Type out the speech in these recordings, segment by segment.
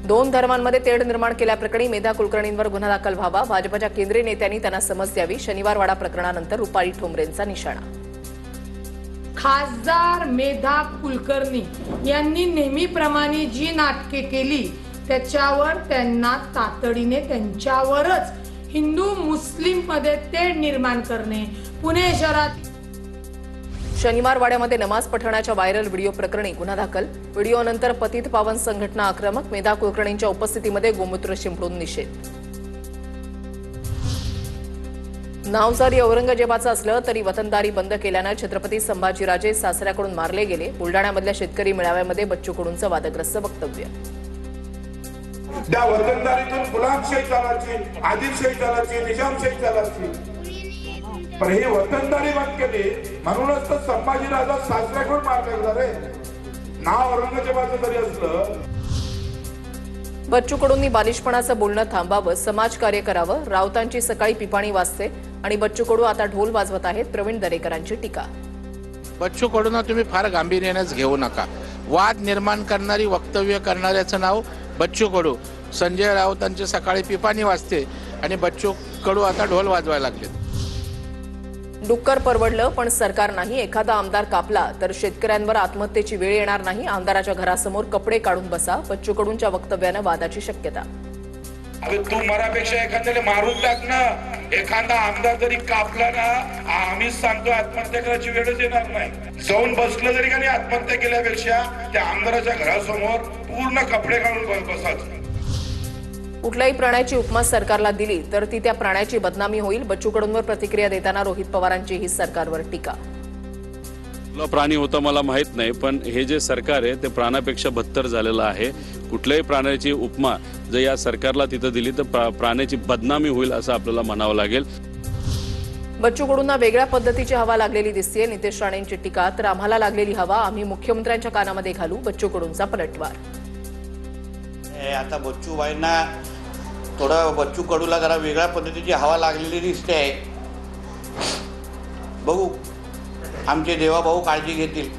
दोन धर्मांमध्ये तेढ निर्माण केल्याप्रकरणी मेधा कुलकर्णींवर गुन्हा दाखल व्हावा, भाजपच्या केंद्रीय नेत्यांनी त्यांना समज द्यावी, शनिवार वाडा प्रकरणानंतर रुपाली ठोंबरेंचा निशाणा। खासदार मेधा कुलकर्णी यांनी नेहमीप्रमाणे जी नाटके केली त्याच्यावर त्यांना तातडीने त्यांच्यावरच हिंदू मुस्लिम मध्ये तेढ निर्माण करणे। पुणे शहरात शनिवार वाड्यामध्ये नमाज पठणाच्या व्हायरल व्हिडिओ प्रकरणी गुन्हा दाखल, व्हिडिओनंतर पतित पावन संघटना आक्रमक, मेधा कुलकर्णींच्या उपस्थितीमध्ये गोमूत्र शिंपडून निषेध। नाव जरी औरंगजेबाचं असलं तरी वतनदारी बंद केल्यानं छत्रपती संभाजीराजे सासऱ्याकडून मारले गेले, बुलडाण्यामधल्या शेतकरी मेळाव्यामध्ये बच्चू कडूंचं वादग्रस्त वक्तव्य। त्या वतनदारीतून गुलामशाही चालायची, आदिलशाही चालायची, निजामशाही चालायची, पण हे वतनदारी बंद केली म्हणूनच तर संभाजीराजा सासऱ्याकडून मारले गेले। नाव औरंगजेबाचं जरी असलं। बच्चू कडूंनी बालिशपणाचं बोलणं थांबावं, समाजकार्य करावं, राऊतांची सकाळी पिपाणी वाजते आणि बच्चू कडू आता ढोल वाजवत आहेत, प्रवीण दरेकरांची टीका। बच्चू कडूंना तुम्ही फार गांभीर्यानेच घेऊ नका। वाद निर्माण करणारी वक्तव्य करणाऱ्याचं नाव बच्चू कडू। संजय राऊतांची सकाळी पिपाणी वाजते आणि बच्चू कडू आता ढोल वाजवायला लागले। डुक्कर परवडलं पण सरकार नाही, एखादा आमदार कापला तर शेतकऱ्यांवर आत्महत्येची वेळ येणार नाही, आमदाराच्या घरासमोर कपडे काढून बसा, बच्चू कडूंच्या वक्तव्यानं वादाची शक्यता। अरे तू मरापेक्षा एखाद्याला मारून टाक ना, एखादा आमदार जरी कापला ना, आम्हीच सांगतो आत्महत्या करायची वेळच येणार नाही। जाऊन बसलं जरी का नाही, आत्महत्या केल्यापेक्षा त्या आमदाराच्या घरासमोर पूर्ण कपडे काढून बसायचं। कुठल्याही प्राण्याची उपमा सरकारला दिली तर ती त्या प्राण्याची बदनामी होईल, बच्चू कडूंवर प्रतिक्रिया देताना रोहित पवारांची ही सरकारवर टीका। प्राणी होता मला माहित नाही, पण हे जे सरकार आहे ते प्राण्यापेक्षा बदतर झालेलं आहे। कुठल्याही प्राण्याची उपमा जर या सरकारला तिथं दिली तर प्राण्याची बदनामी होईल असं आपल्याला म्हणावं लागेल। बच्चू कडूंना वेगळ्या पद्धतीची हवा लागलेली दिसते, नितेश राणेंची टीका। तर आम्हाला लागलेली हवा आम्ही मुख्यमंत्र्यांच्या कानामध्ये घालू, बच्चू कडूंचा पलटवार। आता बच्चू भाईंना थोडं बच्चू कडूला जरा वेगळ्या पद्धतीची हवा लागलेली दिसते आहे। बघू, आमचे देवाभाऊ काळजी घेतील।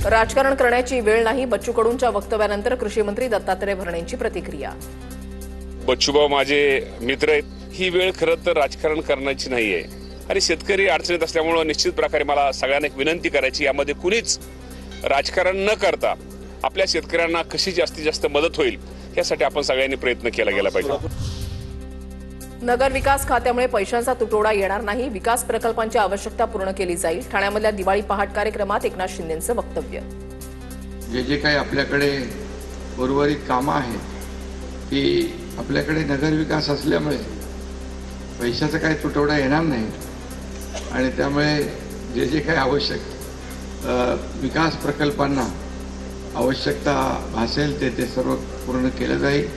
राजकारण करण्याची वेळ नाही, बच्चू कडूंच्या वक्तव्यानंतर कृषी मंत्री दत्तात्रय भरणेंची प्रतिक्रिया। बच्चूभाऊ माझे मित्र आहेत, ही वेळ खरं तर राजकारण करण्याची नाहीये आणि शेतकरी अडचणीत असल्यामुळे निश्चित प्रकारे मला सगळ्यांना एक विनंती करायची, यामध्ये कुणीच राजकारण न करता आपल्या शेतकऱ्यांना कशी जास्तीत जास्त मदत होईल यासाठी आपण सगळ्यांनी प्रयत्न केला गेला पाहिजे। नगर विकास खात्यामुळे पैशांचा तुटवडा येणार नाही, विकास प्रकल्पांची आवश्यकता पूर्ण केली जाईल, ठाण्यामधल्या दिवाळी पहाट कार्यक्रमात एकनाथ शिंदेंचं वक्तव्य। जे काही आपल्याकडे उर्वरित कामं आहेत ती आपल्याकडे नगर विकास असल्यामुळे पैशाचा काही तुटवडा येणार नाही आणि त्यामुळे जे काही आवश्यक विकास प्रकल्पांना आवश्यकता भासेल ते सर्व पूर्ण केलं जाईल।